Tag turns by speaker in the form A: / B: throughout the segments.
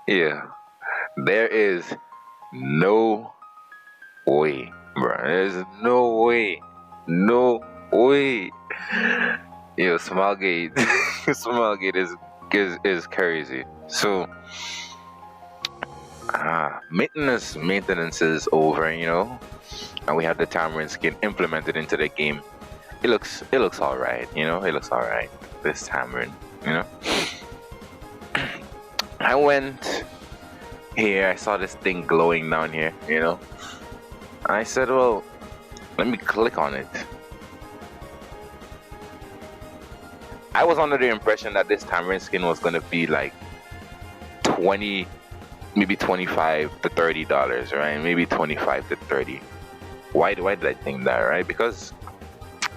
A: Yeah, there is no way, bro. There's no way. No way. Yo, Smallgate. Smallgate is crazy. So, maintenance is over, and we have the Tamarinne skin implemented into the game. It looks all right, It looks all right. This Tamarinne, you know. I went here. I saw this thing glowing down here. I said, well, let me click on it. I was under the impression that this Tamarinne skin was gonna be like 20, maybe $25 to $30, right? Maybe 25 to 30. Why did I think that, right? Because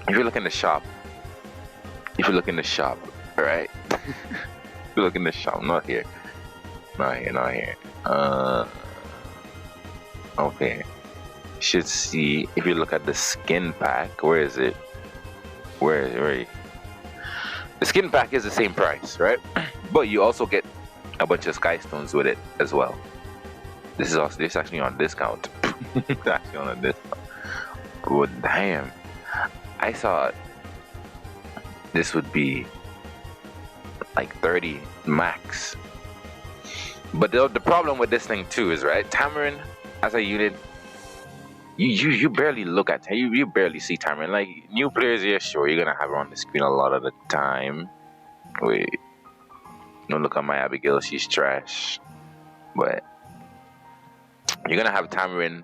A: if you look in the shop, if you look in the shop, right? If you look in the shop, not here, not here. Okay. Should see if you look at the skin pack. Where is it? Where? The skin pack is the same price, right? But you also get a bunch of sky stones with it as well. This actually on discount. It's actually on a discount. But damn, I thought this would be like 30 max. But the problem with this thing too is, right, Tamarin as a unit, you barely look at you barely see Tamarin. Like new players, yeah, sure, you're gonna have her on the screen a lot of the time. Wait, don't look at my Abigail, she's trash. But you're gonna have Tamarin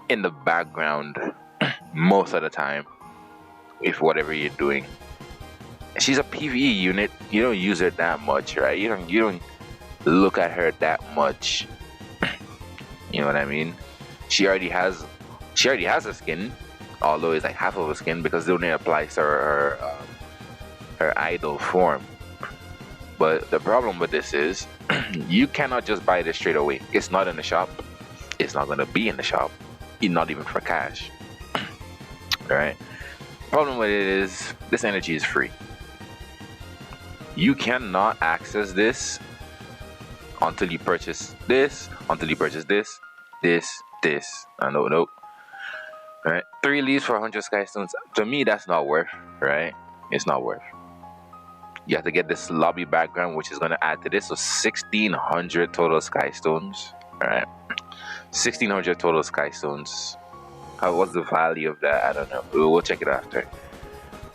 A: in the background most of the time if whatever you're doing. She's a PvE unit. You don't use her that much, right? You don't look at her that much. You know what I mean? She already has a skin, although it's like half of a skin because it only applies to her idol form. But the problem with this is you cannot just buy this straight away. It's not in the shop. It's not gonna be in the shop. Not even for cash. Alright? Problem with it is this energy is free. You cannot access this until you purchase this, this. Nope. Right? 3 leaves for 100 sky stones. To me, that's not worth, right? It's not worth. You have to get this lobby background, which is going to add to this. So 1,600 total sky stones. Alright? 1,600 total sky stones. What's the value of that? I don't know. We'll check it after.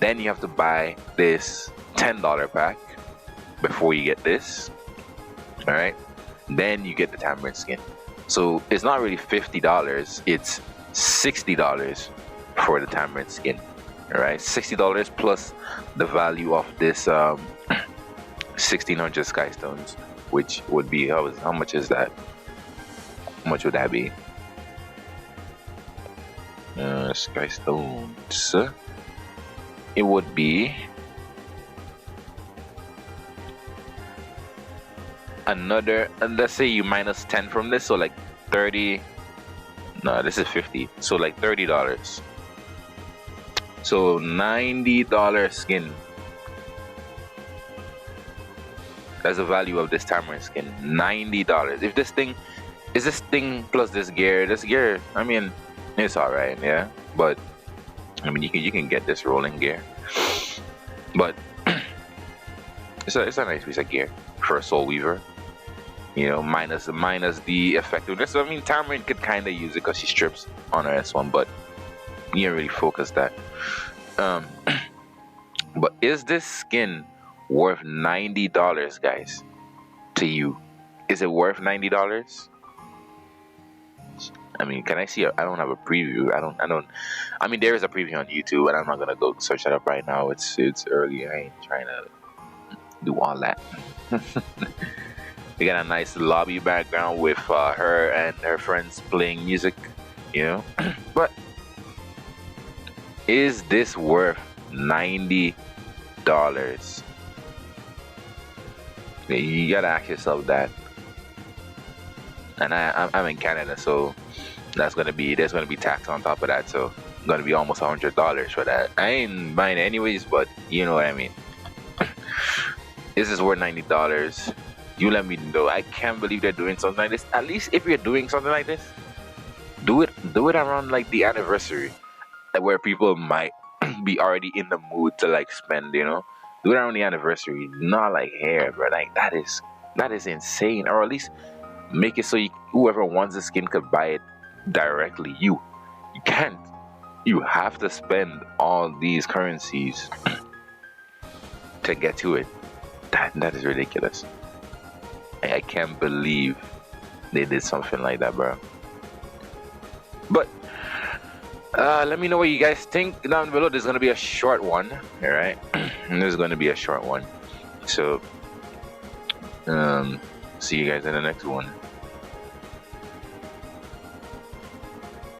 A: Then you have to buy this $10 pack before you get this. Alright? Then you get the Tamarinne skin. So it's not really $50, it's $60 for the Tamarinne skin. Alright? $60 plus the value of this 1,600 sky stones, which would be how much is that? How much would that be? Sky stones. It would be another, let's say you minus 10 from this, so like 30. No, this is 50, so like $30. So $90 skin. That's the value of this Tamarinne skin. $90. If this thing is this thing plus this gear, I mean, it's all right, yeah. But I mean, you can get this rolling gear, but it's a nice piece of gear for a Soul Weaver. Minus the effectiveness. So, I mean, Tamarinne could kind of use it because she strips on her S1, but you can't really focus that. But is this skin worth $90, guys? To you, is it worth $90? I mean, can I see? I don't have a preview. I don't. I mean, there is a preview on YouTube, and I'm not gonna go search that up right now. It's early. I ain't trying to do all that. We got a nice lobby background with her and her friends playing music, But is this worth $90? You gotta ask yourself that. And I'm in Canada, so there's gonna be tax on top of that, so it's gonna be almost $100 for that. I ain't buying it anyways, but you know what I mean. Is this worth $90? You let me know. I can't believe they're doing something like this. At least if you're doing something like this, do it around like the anniversary, where people might be already in the mood to like spend. Do it around the anniversary, not like here, bro. Like that is insane. Or at least make it so whoever wants the skin could buy it directly. You can't. You have to spend all these currencies to get to it. That is ridiculous. I can't believe they did something like that, bro. But let me know what you guys think down below. There's gonna be a short one, all right? There's gonna be a short one. So see you guys in the next one.